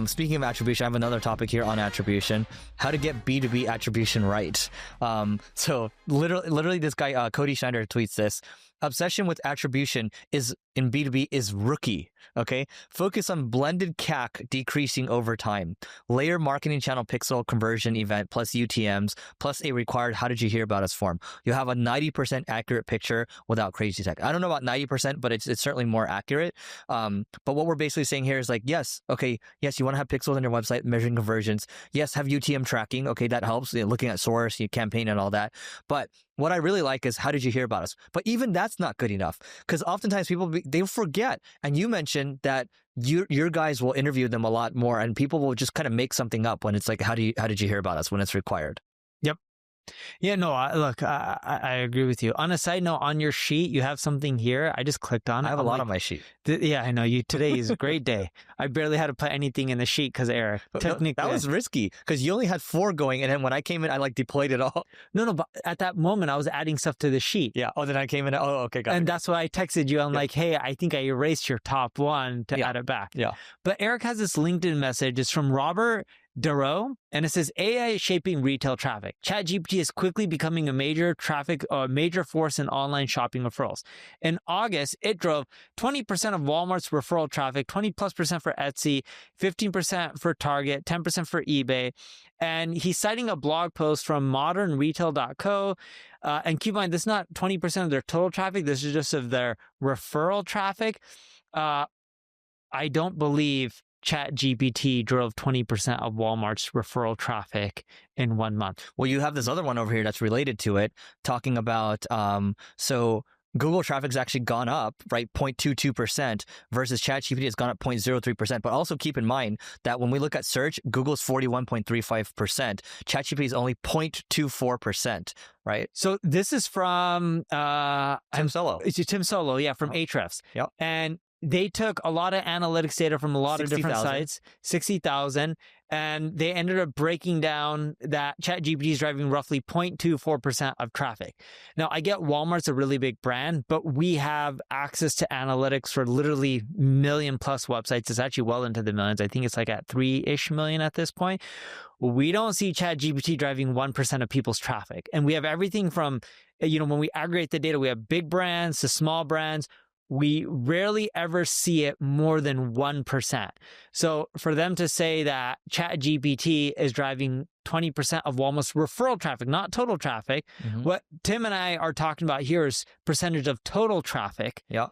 Speaking of attribution, I have another topic here on attribution, how to get B2B attribution right. So literally this guy, Cody Schneider, tweets this. Obsession with attribution is in B2B is rookie. Okay. Focus on blended CAC decreasing over time. Layer marketing channel pixel conversion event plus UTMs plus a required how did you hear about us form. You'll have a 90% accurate picture without crazy tech. I don't know about 90%, but it's certainly more accurate. But what we're basically saying here is like, yes, okay, yes, you want to have pixels on your website measuring conversions. Yes, have UTM tracking. Okay, that helps. Looking at source, campaign and all that. But what I really like is how did you hear about us? But even that's not good enough because oftentimes people, they forget. And you mentioned that your guys will interview them a lot more and people will just kind of make something up when it's like, how did you hear about us when it's required? Yep. Yeah, no, look, I agree with you. On a side note, on your sheet, you have something here. I just clicked on it. I have a lot on my sheet. Yeah, I know. Today is a great day. I barely had to put anything in the sheet because Eric. Technically, that was risky because you only had 4 going. And then when I came in, I like deployed it all. No, but at that moment, I was adding stuff to the sheet. Yeah. Oh, then I came in. Oh, okay. Got it. And that's why I texted you. I'm like, hey, I think I erased your top one to add it back. Yeah. But Eric has this LinkedIn message. It's from Robert Darrow, and it says AI is shaping retail traffic. ChatGPT is quickly becoming a major force in online shopping referrals. In August, it drove 20% of Walmart's referral traffic, 20+% for Etsy, 15% for Target, 10% for eBay. And he's citing a blog post from modernretail.co. And keep in mind, this is not 20% of their total traffic. This is just of their referral traffic. I don't believe ChatGPT drove 20% of Walmart's referral traffic in 1 month. Well, you have this other one over here that's related to it, talking about, so Google traffic's actually gone up, right? 0.22% versus ChatGPT has gone up 0.03%. But also keep in mind that when we look at search, Google's 41.35%. ChatGPT is only 0.24%, right? So this is from Tim Solo. It's Tim Solo, yeah, from Ahrefs. Yep. And they took a lot of analytics data from a lot of different 60,000. sites, 60,000, and they ended up breaking down that ChatGPT is driving roughly 0.24% of traffic. Now, I get Walmart's a really big brand, but we have access to analytics for literally million-plus websites. It's actually well into the millions. I think it's like at 3-ish million at this point. We don't see ChatGPT driving 1% of people's traffic. And we have everything from, when we aggregate the data, we have big brands to small brands. We rarely ever see it more than 1%. So for them to say that ChatGPT is driving 20% of Walmart's referral traffic, not total traffic, what Tim and I are talking about here is percentage of total traffic. Yeah.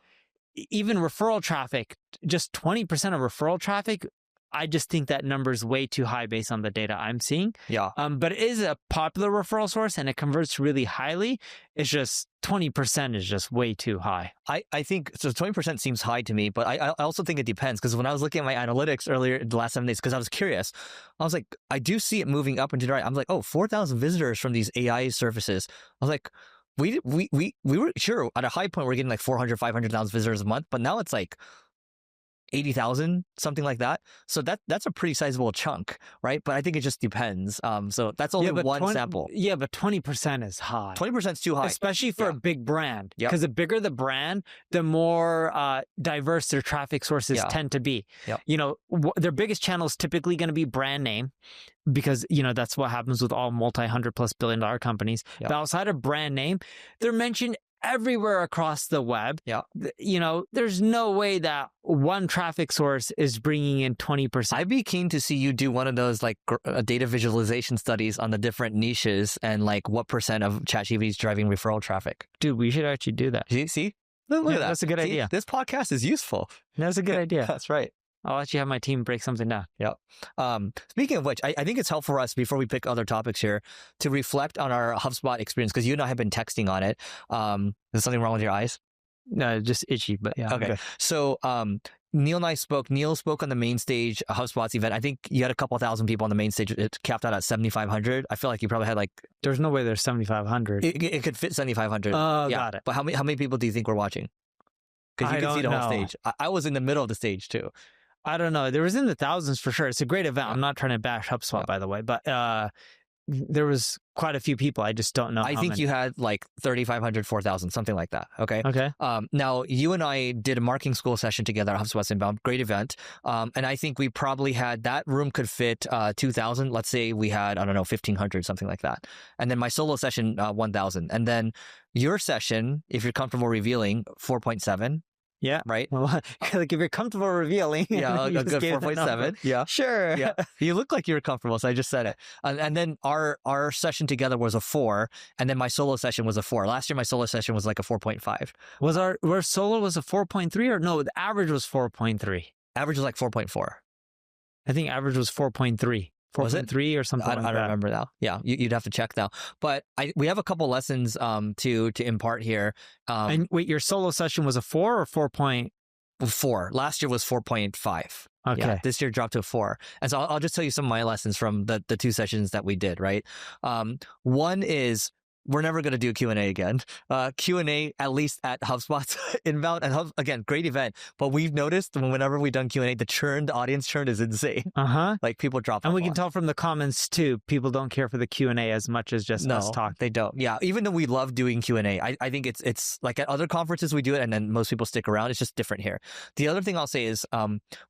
Even referral traffic, just 20% of referral traffic, I just think that number is way too high based on the data I'm seeing. Yeah. But it is a popular referral source and it converts really highly. It's just 20% is just way too high. I think, so 20% seems high to me, but I also think it depends because when I was looking at my analytics earlier the last 7 days, because I was curious, I was like, I do see it moving up and to the right. I'm like, 4,000 visitors from these AI services. I was like, we were sure at a high point, we're getting like 400, 500,000 visitors a month, but now it's like 80,000, something like that. So that's a pretty sizable chunk, right? But I think it just depends. So that's only one sample. Yeah, but 20% is high. 20% is too high. Especially for a big brand. Because the bigger the brand, the more diverse their traffic sources tend to be. Yep. Their biggest channel is typically going to be brand name because, that's what happens with all multi-$100+ billion companies. Yep. But outside of brand name, they're mentioned everywhere across the web. Yeah. There's no way that one traffic source is bringing in 20%. I'd be keen to see you do one of those like data visualization studies on the different niches and like what percent of ChatGPT is driving referral traffic. Dude, we should actually do that. See? Look at that. That's a good idea. This podcast is useful. That's a good idea. That's right. I'll actually have my team break something down. Yeah. Speaking of which, I think it's helpful for us before we pick other topics here to reflect on our HubSpot experience because you and I have been texting on it. Is something wrong with your eyes? No, just itchy, but yeah. Okay. So Neil and I spoke. Neil spoke on the main stage, HubSpot's event. I think you had a couple thousand people on the main stage. It capped out at 7,500. I feel like you probably had like... There's no way there's 7,500. It could fit 7,500. Got it. But how many people do you think were watching? Because you can see the whole stage. I was in the middle of the stage too. I don't know. There was in the thousands for sure. It's a great event. I'm not trying to bash HubSpot, by the way, but There was quite a few people. I just don't know. I think you had like 3,500, 4,000, something like that. Okay. Okay. Now, you and I did a marketing school session together at HubSpot INBOUND. Great event. And I think we probably had, that room could fit 2,000. Let's say we had, I don't know, 1,500, something like that. And then my solo session, 1,000. And then your session, if you're comfortable revealing, 4.7. Yeah. Right. Well, like if you're comfortable revealing. Yeah, a good 4.7. Yeah. Sure. Yeah. You look like you're comfortable, so I just said it. And then our session together was a 4, and then my solo session was a 4. Last year, my solo session was like a 4.5. Was our solo was a 4.3 or no? The average was 4.3. Average was like 4.4. I think average was 4.3. Was it 4.3 or something? I don't remember now. Yeah, you'd have to check now. But we have a couple lessons to impart here. And wait, your solo session was a 4 or 4. Last year was 4.5. Okay. Yeah, this year dropped to a 4. And so I'll just tell you some of my lessons from the 2 sessions that we did, right? One is, we're never going to do Q&A again. Q&A, at least at HubSpot INBOUND. And again, great event. But we've noticed whenever we've done Q&A, the audience churn is insane. Like people drop off. And we can tell from the comments too, people don't care for the Q&A as much as just us talk. They don't. Yeah. Even though we love doing Q&A, I think it's like at other conferences we do it and then most people stick around. It's just different here. The other thing I'll say is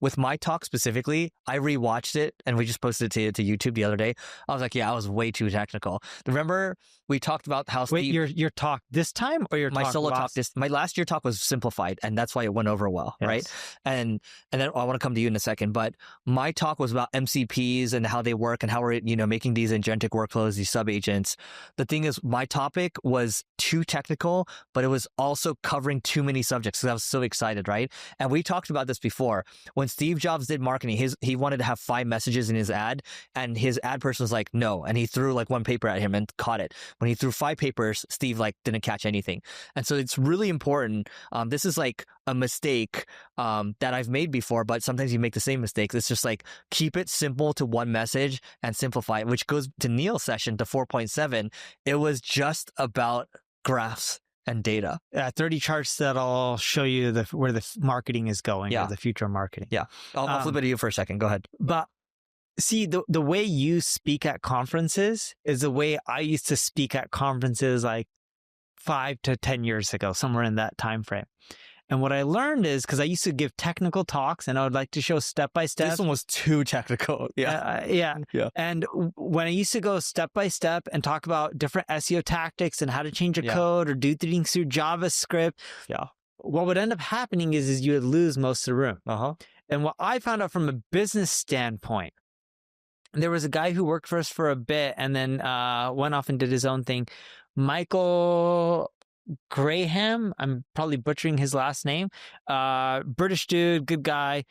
with my talk specifically, I rewatched it and we just posted it to YouTube the other day. I was like, yeah, I was way too technical. Remember we talked about how your talk this time or my talk solo last? talk my last year talk was simplified and that's why it went over well. Yes. Right. And then I want to come to you in a second, but my talk was about MCPs and how they work and how we're making these agentic workflows, these sub agents. The thing is, my topic was too technical, but it was also covering too many subjects because I was so excited, right? And we talked about this before. When Steve Jobs did marketing, he wanted to have 5 messages in his ad, and his ad person was like, no, and he threw like 1 paper at him and caught it. When he threw 5 papers, Steve like didn't catch anything. And so it's really important. This is like a mistake that I've made before, but sometimes you make the same mistakes. It's just like, keep it simple to one message and simplify it, which goes to Neil's session to 4.7. It was just about graphs and data. 30 charts that'll show you where the marketing is going, or the future marketing. Yeah. I'll flip it to you for a second. Go ahead. But see, the way you speak at conferences is the way I used to speak at conferences like 5 to 10 years ago, somewhere in that time frame. And what I learned is, because I used to give technical talks and I would like to show step by step. This one was too technical. Yeah. And when I used to go step by step and talk about different SEO tactics and how to change a code or do things through JavaScript, what would end up happening is you would lose most of the room. And what I found out from a business standpoint, there was a guy who worked for us for a bit and then went off and did his own thing. Michael Graham, I'm probably butchering his last name, British dude, good guy.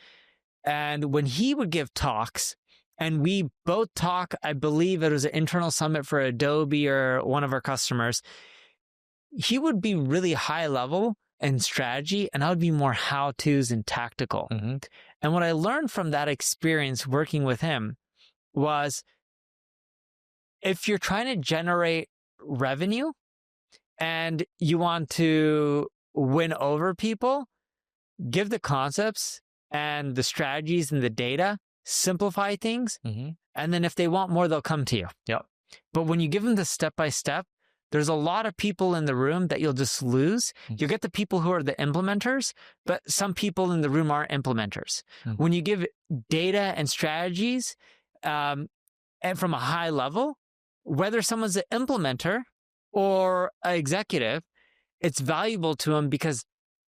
And when he would give talks, and we both talk, I believe it was an internal summit for Adobe or one of our customers, he would be really high level and strategy, and I would be more how-tos and tactical. And what I learned from that experience working with him was, if you're trying to generate revenue and you want to win over people, give the concepts and the strategies and the data, simplify things, and then if they want more, they'll come to you. But when you give them the step-by-step, there's a lot of people in the room that you'll just lose. You'll get the people who are the implementers, but some people in the room aren't implementers. When you give data and strategies, and from a high level, whether someone's an implementer or an executive, it's valuable to them because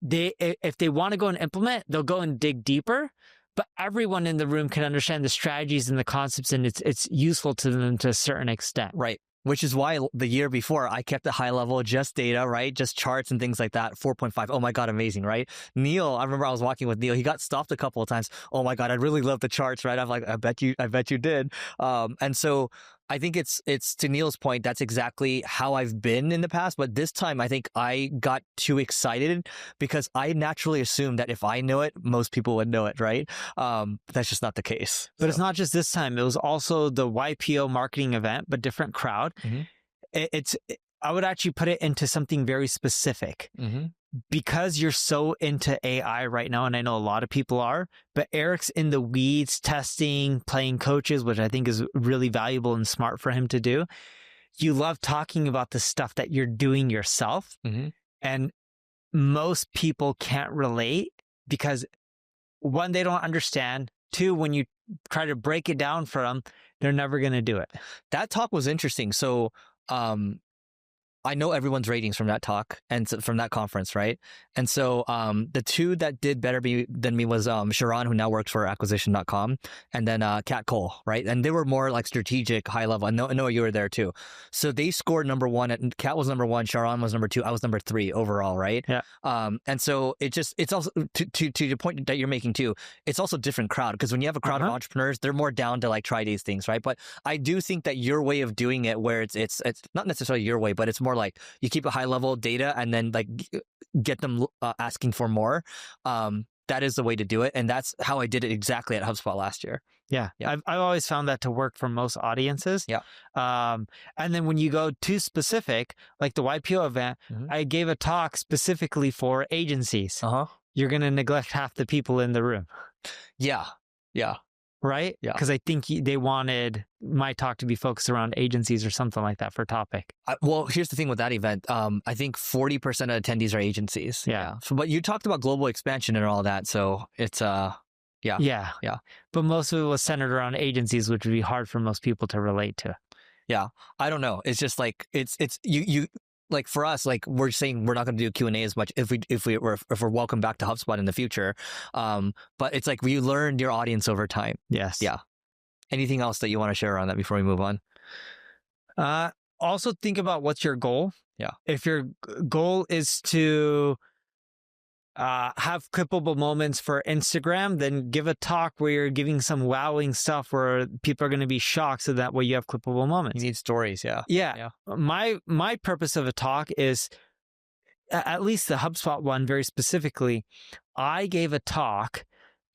if they want to go and implement, they'll go and dig deeper. But everyone in the room can understand the strategies and the concepts, and it's useful to them to a certain extent. Right. Which is why the year before I kept it high level, just data, right? Just charts and things like that. 4.5. Oh my God, amazing, right? Neil, I remember I was walking with Neil. He got stopped a couple of times. Oh my God, I really love the charts, right? I'm like, I bet you did. And so I think it's to Neil's point, that's exactly how I've been in the past. But this time I think I got too excited because I naturally assumed that if I know it, most people would know it, right? But that's just not the case. But it's not just this time. It was also the YPO marketing event, but different crowd. I would actually put it into something very specific. Because you're so into AI right now, and I know a lot of people are, but Eric's in the weeds, testing, playing coaches, which I think is really valuable and smart for him to do. You love talking about the stuff that you're doing yourself. And most people can't relate because, one, they don't understand. Two, when you try to break it down for them, they're never going to do it. That talk was interesting. So, I know everyone's ratings from that talk and from that conference, right? And so the two that did better than me was Sharon, who now works for acquisition.com, and then Kat Cole, right? And they were more like strategic, high level. I know you were there too. So they scored number one. And Kat was number one, Sharon was number two, I was number three overall, right? Yeah. And so it's also, to the point that you're making too, it's also a different crowd, because when you have a crowd of entrepreneurs, they're more down to like try these things, right? But I do think that your way of doing it, where it's not necessarily your way, but it's more like you keep a high level data and then like get them asking for more. That is the way to do it. And that's how I did it exactly at HubSpot last year. Yeah. I've always found that to work for most audiences. Yeah. And then when you go too specific, like the YPO event, I gave a talk specifically for agencies. You're going to neglect half the people in the room. Yeah. Right? Yeah. Because I think they wanted my talk to be focused around agencies or something like that for topic. Well, here's the thing with that event. I think 40% of attendees are agencies. Yeah. So, but you talked about global expansion and all that. So it's, Yeah. But most of it was centered around agencies, which would be hard for most people to relate to. Yeah. I don't know. It's just like, you like for us, like we're saying we're not going to do Q&A as much if we're welcome back to HubSpot in the future. But it's like you learn your audience over time. Yes. Yeah. Anything else that you want to share on that before we move on? Also think about what's your goal. Yeah. If your goal is to have clippable moments for Instagram, then give a talk where you're giving some wowing stuff where people are going to be shocked, so that way you have clippable moments. You need stories. Yeah. My purpose of a talk is, at least the HubSpot one very specifically, I gave a talk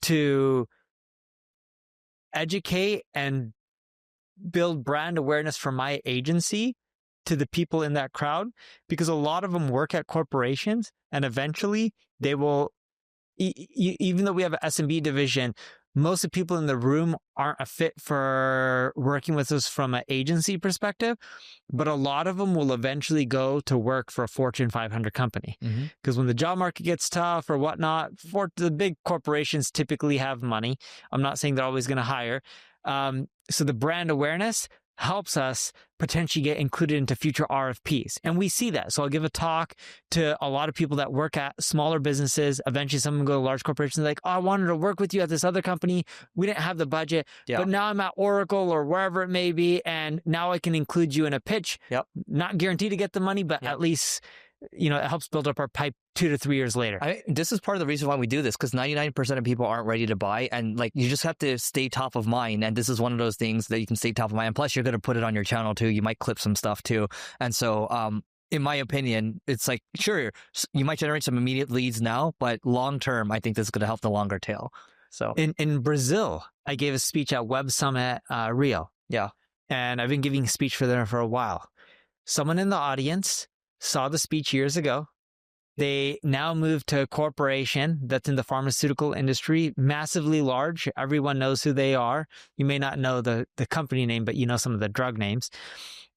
to educate and build brand awareness for my agency to the people in that crowd, because a lot of them work at corporations, and eventually they will, even though we have an SMB division, most of the people in the room aren't a fit for working with us from an agency perspective, but a lot of them will eventually go to work for a Fortune 500 company. Because when the job market gets tough or whatnot, the big corporations typically have money. I'm not saying they're always going to hire. So the brand awareness helps us potentially get included into future RFPs. And we see that. So I'll give a talk to a lot of people that work at smaller businesses. Eventually someone go to large corporations like, oh, I wanted to work with you at this other company. We didn't have the budget, but now I'm at Oracle or wherever it may be. And now I can include you in a pitch. Not guaranteed to get the money, but at least, it helps build up our pipe 2 to 3 years later. This is part of the reason why we do this, because 99% of people aren't ready to buy, and like you just have to stay top of mind. And this is one of those things that you can stay top of mind. And plus, you're going to put it on your channel too. You might clip some stuff too. And so, in my opinion, it's like, sure, you might generate some immediate leads now, but long term, I think this is going to help the longer tail. So in Brazil, I gave a speech at Web Summit Rio. Yeah, and I've been giving a speech for them for a while. Someone in the audience saw the speech years ago. They now moved to a corporation that's in the pharmaceutical industry, massively large. Everyone knows who they are. You may not know the company name, but you know some of the drug names.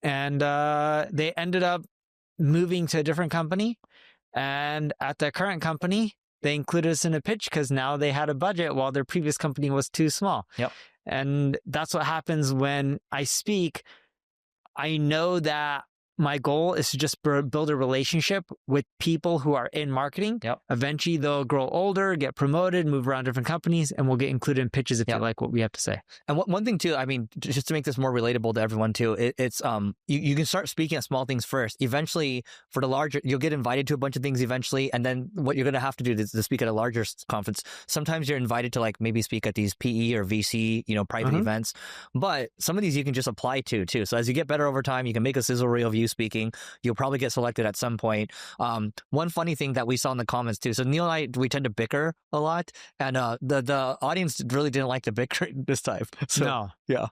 And they ended up moving to a different company. And at their current company, they included us in a pitch because now they had a budget while their previous company was too small. And that's what happens when I speak. I know that my goal is to just build a relationship with people who are in marketing. Eventually, they'll grow older, get promoted, move around different companies, and we'll get included in pitches if you like what we have to say. And one thing too, I mean, just to make this more relatable to everyone too, it's you can start speaking at small things first. Eventually, for the larger, you'll get invited to a bunch of things eventually, and then what you're going to have to do is to speak at a larger conference. Sometimes you're invited to like maybe speak at these PE or VC, private events, but some of these you can just apply to too. So as you get better over time, you can make a sizzle reel of you speaking. You'll probably get selected at some point. One funny thing that we saw in the comments too. So Neil and I, we tend to bicker a lot, and the audience really didn't like the bickering this time. So, no. Yeah.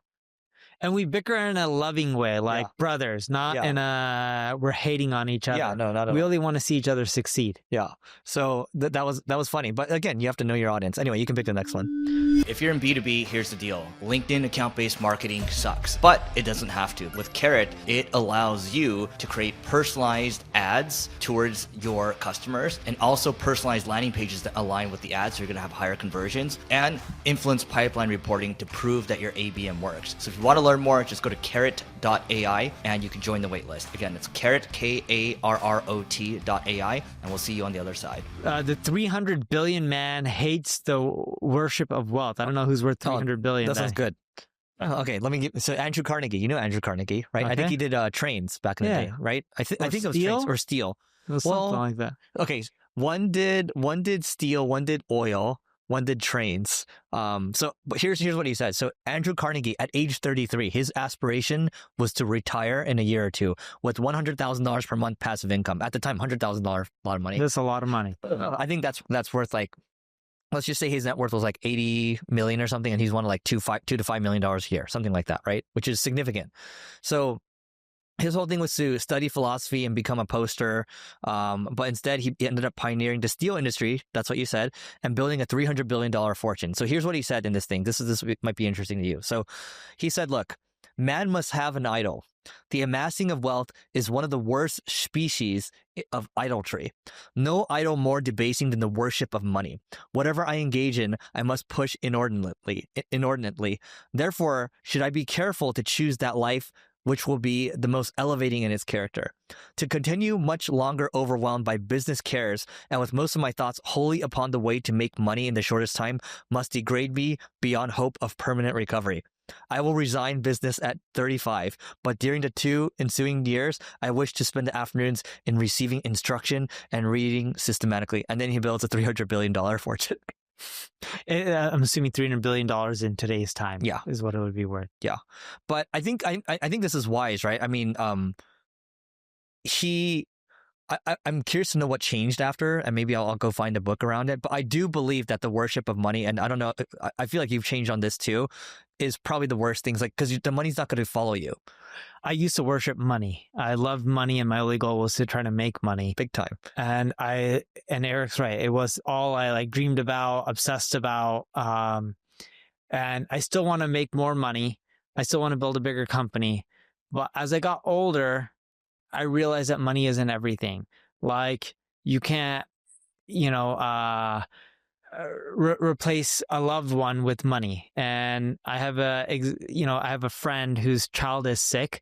And we bicker in a loving way, like brothers, not in a we're hating on each other. Yeah, no, not at all. We only want to see each other succeed. Yeah. So that was funny. But again, you have to know your audience. Anyway, you can pick the next one. If you're in B2B, here's the deal. LinkedIn account-based marketing sucks, but it doesn't have to. With Carrot, it allows you to create personalized ads towards your customers and also personalized landing pages that align with the ads, so you're gonna have higher conversions, and influence pipeline reporting to prove that your ABM works. So if you wanna learn more, just go to carrot.ai and you can join the waitlist. Again, it's carrot, KARROT.ai, and we'll see you on the other side. The 300 billion man hates the worship of wealth. I don't know who's worth 300 billion. That sounds good. Okay, so Andrew Carnegie, you know Andrew Carnegie, right? Okay. I think he did trains back in the day, right? I think it was trains or steel. It was something like that. Okay, one did steel, one did oil, one did trains. But here's what he said. So Andrew Carnegie, at age 33, his aspiration was to retire in a year or two with $100,000 per month passive income. At the time, $100,000, a lot of money. That's a lot of money. I think that's worth like, let's just say his net worth was like 80 million or something, and he's wanted like $2 to $5 million a year, something like that, right? Which is significant. So his whole thing was to study philosophy and become a poster, but instead he ended up pioneering the steel industry, that's what you said, and building a $300 billion fortune. So here's what he said in this thing. This might be interesting to you. So he said, look, man must have an idol. The amassing of wealth is one of the worst species of idolatry. No idol more debasing than the worship of money. Whatever I engage in, I must push inordinately. Therefore, should I be careful to choose that life which will be the most elevating in its character. To continue much longer overwhelmed by business cares and with most of my thoughts wholly upon the way to make money in the shortest time must degrade me beyond hope of permanent recovery. I will resign business at 35, but during the 2 ensuing years, I wish to spend the afternoons in receiving instruction and reading systematically. And then he builds a $300 billion fortune. I'm assuming $300 billion in today's time. Yeah, is what it would be worth. Yeah, but I think this is wise, right? I mean, I'm curious to know what changed after, and maybe I'll go find a book around it. But I do believe that the worship of money, and I don't know, I feel like you've changed on this too, is probably the worst things, like, because the money's not going to follow you. I used to worship money. I loved money, and my only goal was to try to make money. Big time. And Eric's right. It was all I like dreamed about, obsessed about. And I still want to make more money. I still want to build a bigger company. But as I got older, I realized that money isn't everything. Like, you can't, replace a loved one with money. And I have a friend whose child is sick,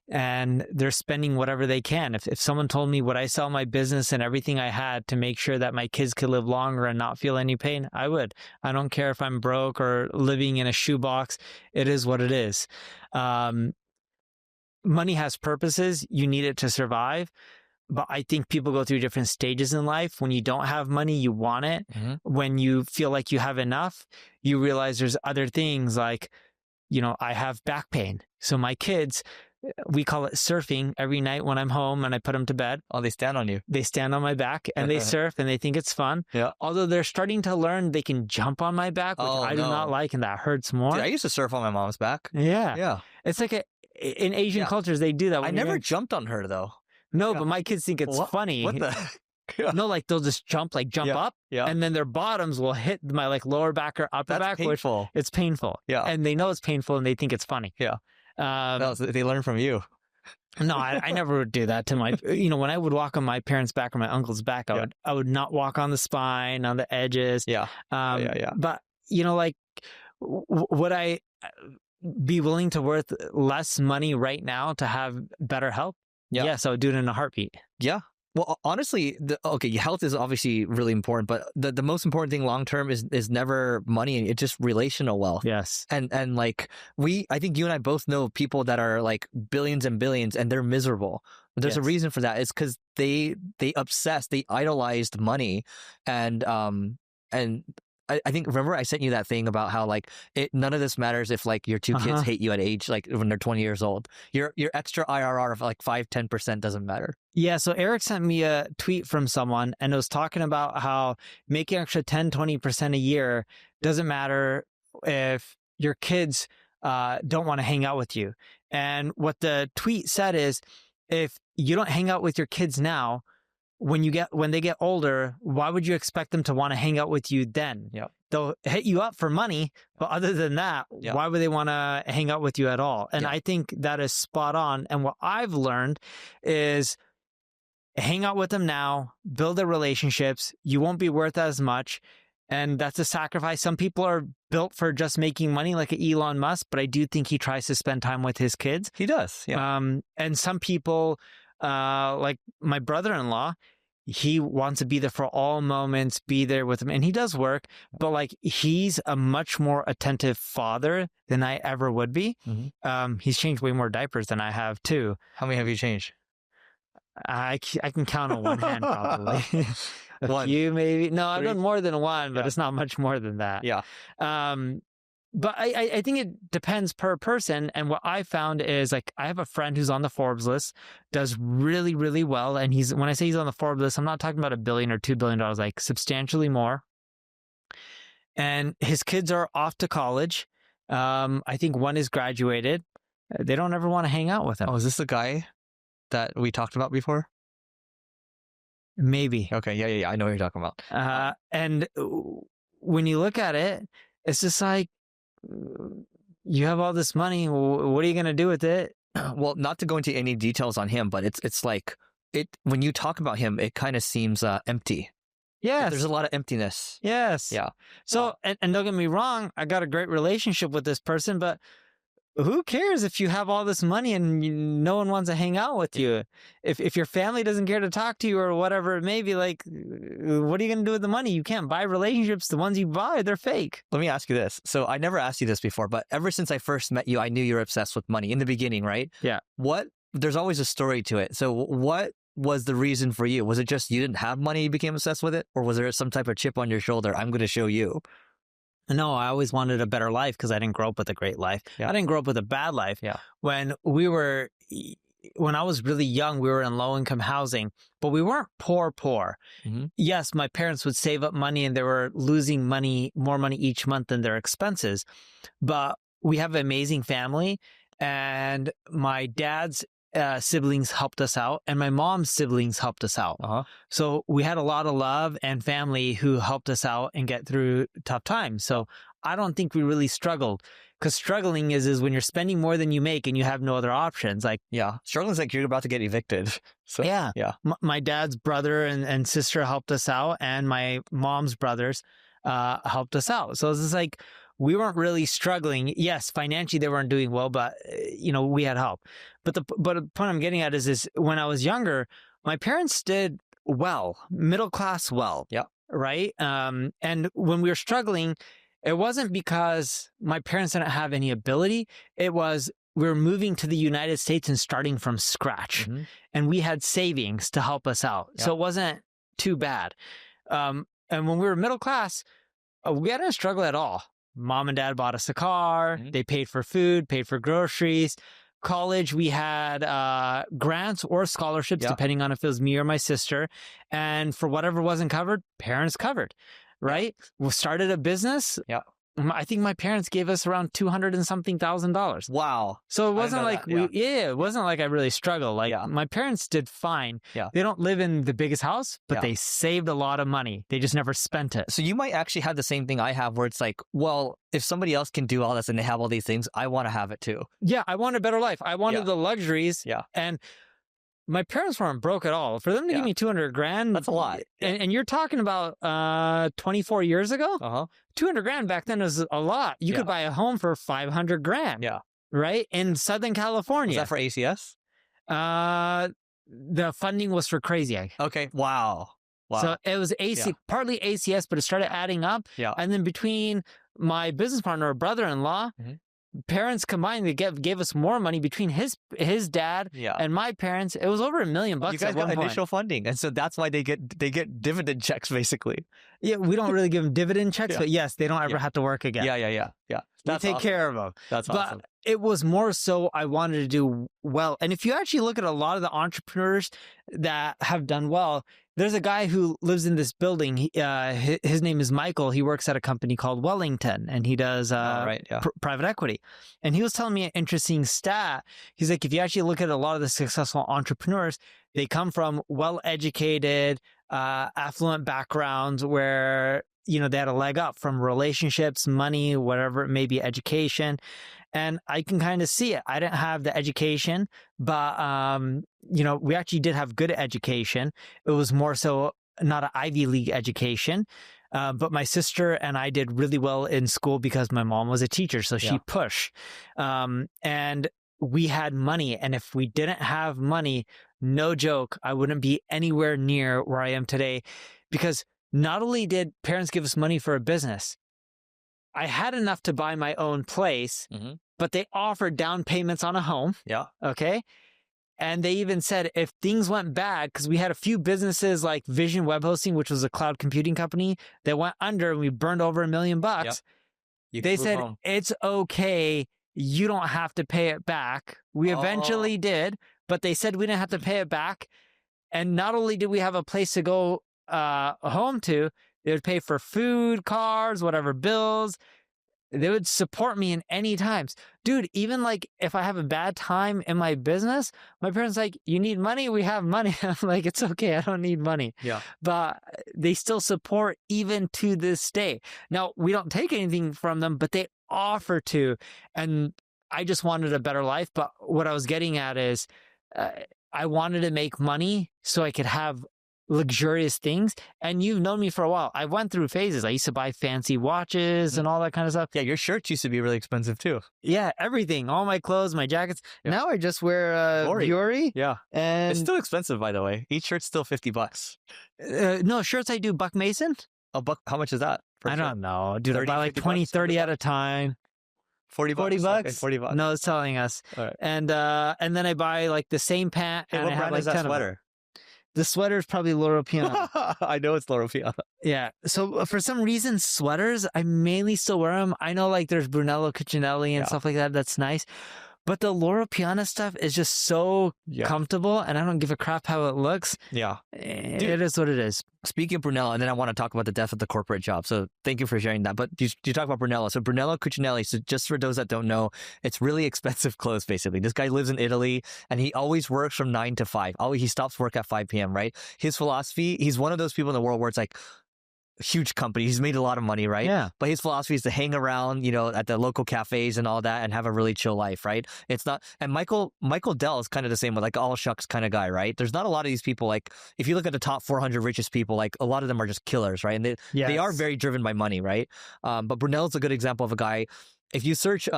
and they're spending whatever they can. If someone told me, would I sell my business and everything I had to make sure that my kids could live longer and not feel any pain, I would. I don't care if I'm broke or living in a shoebox. It is what it is. Money has purposes. You need it to survive. But I think people go through different stages in life. When you don't have money, you want it. Mm-hmm. When you feel like you have enough, you realize there's other things like, I have back pain. So my kids, we call it surfing every night when I'm home and I put them to bed. Oh, they stand on you. They stand on my back and they surf and they think it's fun. Yeah. Although they're starting to learn they can jump on my back, which I do not like, and that hurts more. Dude, I used to surf on my mom's back. Yeah. Yeah. It's like in Asian cultures, they do that. I never jumped on her though. No, but my kids think it's funny. What the? Yeah. No, like they'll just jump up, and then their bottoms will hit my lower back or upper back. Painful. Which it's painful. Yeah, and they know it's painful, and they think it's funny. Yeah, they learn from you. No, I never would do that to my. When I would walk on my parents' back or my uncle's back, I would not walk on the spine, on the edges. Yeah, But would I be willing to worth less money right now to have better health? Yeah. Yes, I would do it in a heartbeat. Yeah. Well, honestly, health is obviously really important, but the most important thing long term is never money. It's just relational wealth. Yes. And I think you and I both know people that are like billions and billions, and they're miserable. There's a reason for that. It's because they idolized money, and I think, remember I sent you that thing about how none of this matters if your two kids hate you at age when they're 20 years old. Your extra IRR of 5-10% doesn't matter. Yeah, so Eric sent me a tweet from someone, and it was talking about how making extra 10-20% a year doesn't matter if your kids don't want to hang out with you. And what the tweet said is, if you don't hang out with your kids now, when they get older, why would you expect them to want to hang out with you then? Yep. They'll hit you up for money, but other than that, why would they want to hang out with you at all? And I think that is spot on. And what I've learned is hang out with them now, build the relationships. You won't be worth as much. And that's a sacrifice. Some people are built for just making money, like Elon Musk, but I do think he tries to spend time with his kids. He does. Yeah. And some people, like my brother-in-law, he wants to be there for all moments, be there with him. And he does work, but like he's a much more attentive father than I ever would be. Mm-hmm. He's changed way more diapers than I have too. How many have you changed? I can count on one hand probably. One. Few maybe. No, I've 3. done more than one, but it's not much more than that. Yeah. But I think it depends per person. And what I found is, like, I have a friend who's on the Forbes list, does really, really well. And when I say he's on the Forbes list, I'm not talking about $1 billion or $2 billion, like substantially more. And his kids are off to college. I think one is graduated. They don't ever want to hang out with him. Oh, is this the guy that we talked about before? Maybe. Okay. Yeah. I know what you're talking about. And when you look at it, it's just like, you have all this money. What are you going to do with it? Well, not to go into any details on him, but it's like when you talk about him, it kind of seems empty. Yes. There's a lot of emptiness. Yes. Yeah. So, and don't get me wrong, I got a great relationship with this person, but who cares if you have all this money and no one wants to hang out with you? If your family doesn't care to talk to you or whatever it may be, like, what are you going to do with the money? You can't buy relationships. The ones you buy, they're fake. Let me ask you this. So I never asked you this before, but ever since I first met you, I knew you were obsessed with money in the beginning, right? Yeah. There's always a story to it. So what was the reason for you? Was it just you didn't have money, you became obsessed with it? Or was there some type of chip on your shoulder? I'm going to show you. No, I always wanted a better life because I didn't grow up with a great life. Yeah. I didn't grow up with a bad life. Yeah. When I was really young, we were in low-income housing, but we weren't poor. Mm-hmm. Yes, my parents would save up money and they were losing more money each month than their expenses. But we have an amazing family, and my dad's siblings helped us out, and my mom's siblings helped us out. Uh-huh. So we had a lot of love and family who helped us out and get through tough times. So I don't think we really struggled, because struggling is when you're spending more than you make and you have no other options. Like, yeah, struggling is like you're about to get evicted. So yeah. My dad's brother and sister helped us out, and my mom's brothers helped us out. So it's just like, we weren't really struggling. Yes, financially they weren't doing well, but we had help. But the point I'm getting at is when I was younger, my parents did well, middle class well. Yeah. Right. And when we were struggling, it wasn't because my parents didn't have any ability. It was we were moving to the United States and starting from scratch, Mm-hmm. and we had savings to help us out. Yeah. So it wasn't too bad. And when we were middle class, we didn't struggle at all. Mom and dad bought us a car. Mm-hmm. They paid for food, paid for groceries. College, we had grants or scholarships, depending on if it was me or my sister. And for whatever wasn't covered, parents covered, right? We started a business. Yeah. I think my parents gave us around $200 and something thousand. Wow. So it wasn't like it wasn't like I really struggled. Like my parents did fine. Yeah. They don't live in the biggest house, but they saved a lot of money. They just never spent it. So you might actually have the same thing I have, where it's like, well, if somebody else can do all this and they have all these things, I want to have it too. Yeah, I want a better life. I wanted the luxuries. Yeah. And my parents weren't broke at all. For them to give me $200,000, that's a lot. And you're talking about 24 years ago. Uh-huh. $200,000 back then was a lot. You could buy a home for $500,000. Yeah. Right? In Southern California. Was that for ACS? The funding was for Crazy Egg. Okay. Wow. So it was partly ACS, but it started adding up. Yeah. And then between my business partner or brother-in-law, parents combined, they gave us more money between his dad and my parents. It was over $1 million. You guys got initial funding, and so that's why they get dividend checks basically. Yeah, we don't really give them dividend checks, but yes, they don't ever have to work again. Yeah. We take care of them. That's awesome. But it was more so I wanted to do well. And if you actually look at a lot of the entrepreneurs, that have done well. There's a guy who lives in this building. His name is Michael. He works at a company called Wellington, and he does private equity. And he was telling me an interesting stat. He's like, if you actually look at a lot of the successful entrepreneurs, they come from well-educated, affluent backgrounds where, you know, they had a leg up from relationships, money, whatever it may be, education. And I can kind of see it. I didn't have the education, but, you know, we actually did have good education. It was more so not an Ivy League education. But my sister and I did really well in school because my mom was a teacher. So she pushed. And we had money. And if we didn't have money, no joke, I wouldn't be anywhere near where I am today, because not only did parents give us money for a business, I had enough to buy my own place, but they offered down payments on a home. Yeah. Okay. And they even said if things went bad, because we had a few businesses like Vision Web Hosting, which was a cloud computing company that went under and we burned over $1 million. Yep. They said, it's okay. You don't have to pay it back. We eventually did, but they said we didn't have to pay it back. And not only did we have a place to go home to, they would pay for food, cars, whatever bills. They would support me in any times. Dude, even like if I have a bad time in my business, my parents like, you need money? We have money. I'm like, it's okay. I don't need money. Yeah. But they still support even to this day. Now, we don't take anything from them, but they offer to. And I just wanted a better life. But what I was getting at is I wanted to make money so I could have luxurious things. And you've known me for a while. I went through phases. I used to buy fancy watches and all that kind of stuff. Yeah, your shirts used to be really expensive too. Yeah, everything. All my clothes, my jackets. Yeah. Now I just wear Fiore. Yeah. And it's still expensive, by the way. Each shirt's still $50. No, shirts I do Buck Mason. A buck? How much is that? I don't know. Dude, I buy like 20, 30 at a time. 40 bucks? 40 bucks? Okay, $40. No, it's telling us. All right. And then I buy like the same pant. Hey, and what I have brand like is that 10 sweater? The sweater is probably Loro Piana. I know it's Loro Piana. Yeah. So for some reason, sweaters, I mainly still wear them. I know like there's Brunello Cucinelli and stuff like that. That's nice. But the Loro Piana stuff is just so comfortable, and I don't give a crap how it looks. Yeah. Dude, it is what it is. Speaking of Brunello, and then I want to talk about the death of the corporate job. So thank you for sharing that. But you talk about Brunello. So Brunello Cucinelli, so just for those that don't know, it's really expensive clothes, basically. This guy lives in Italy, and he always works from 9 to 5. He stops work at 5 p.m., right? His philosophy, he's one of those people in the world where it's like, huge company. He's made a lot of money, right? Yeah. But his philosophy is to hang around, you know, at the local cafes and all that and have a really chill life, right? It's not, and Michael Dell is kind of the same, with like all shucks kind of guy, right? There's not a lot of these people, like if you look at the top 400 richest people, like a lot of them are just killers, right? And they are very driven by money, right? But Brunello's a good example of a guy. If you search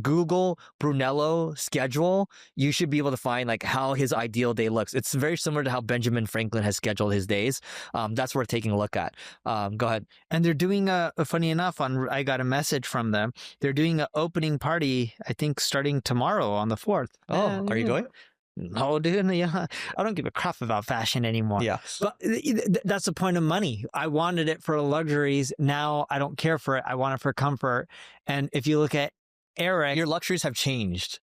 Google Brunello schedule, you should be able to find like how his ideal day looks. It's very similar to how Benjamin Franklin has scheduled his days. That's worth taking a look at. Go ahead. And they're doing funny enough, I got a message from them. They're doing an opening party, I think, starting tomorrow on the 4th. Oh, are you going? No, dude. Yeah, I don't give a crap about fashion anymore. Yeah. But that's the point of money. I wanted it for luxuries. Now I don't care for it. I want it for comfort. And if you look at Eric, your luxuries have changed.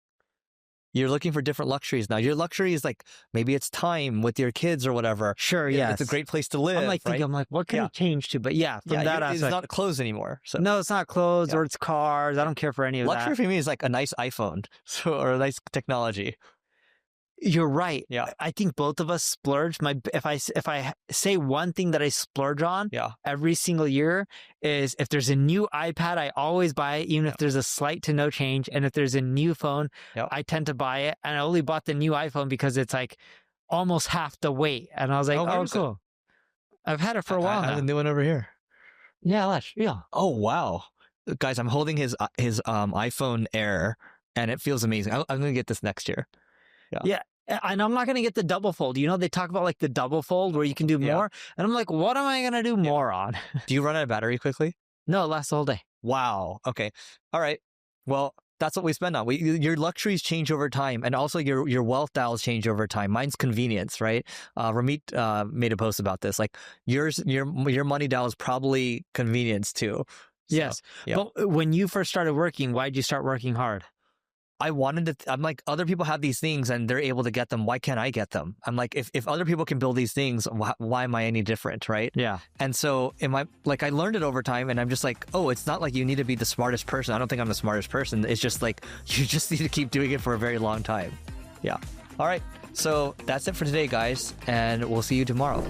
You're looking for different luxuries now. Your luxury is like, maybe it's time with your kids or whatever. Sure, yeah. It's a great place to live. I'm like, thinking, what can it change to? But yeah, from that aspect. It's not clothes anymore. So. No, it's not clothes or it's cars. I don't care for any of that. Luxury for me is like a nice iPhone or a nice technology. You're right. Yeah. I think both of us splurge. If I say one thing that I splurge on every single year is if there's a new iPad, I always buy it, even if there's a slight to no change. And if there's a new phone, I tend to buy it. And I only bought the new iPhone because it's like almost half the weight. And I was like, oh cool. I've had it for a while now. I have a new one over here. Yeah, yeah. Oh, wow. Guys, I'm holding his iPhone Air, and it feels amazing. I'm going to get this next year. Yeah. And I'm not going to get the double fold. You know, they talk about like the double fold where you can do more. And I'm like, what am I going to do more on? Do you run out of battery quickly? No, it lasts the whole day. Wow. Okay. All right. Well, that's what we spend on. Your luxuries change over time, and also your wealth dials change over time. Mine's convenience, right? Ramit made a post about this. Like your money dial is probably convenience too. So, yes. But when you first started working, why did you start working hard? I'm like, other people have these things and they're able to get them. Why can't I get them? I'm like, if other people can build these things, why am I any different, right? Yeah. And so I learned it over time, and I'm just like, oh, it's not like you need to be the smartest person. I don't think I'm the smartest person. It's just like, you just need to keep doing it for a very long time. Yeah. All right. So that's it for today, guys. And we'll see you tomorrow.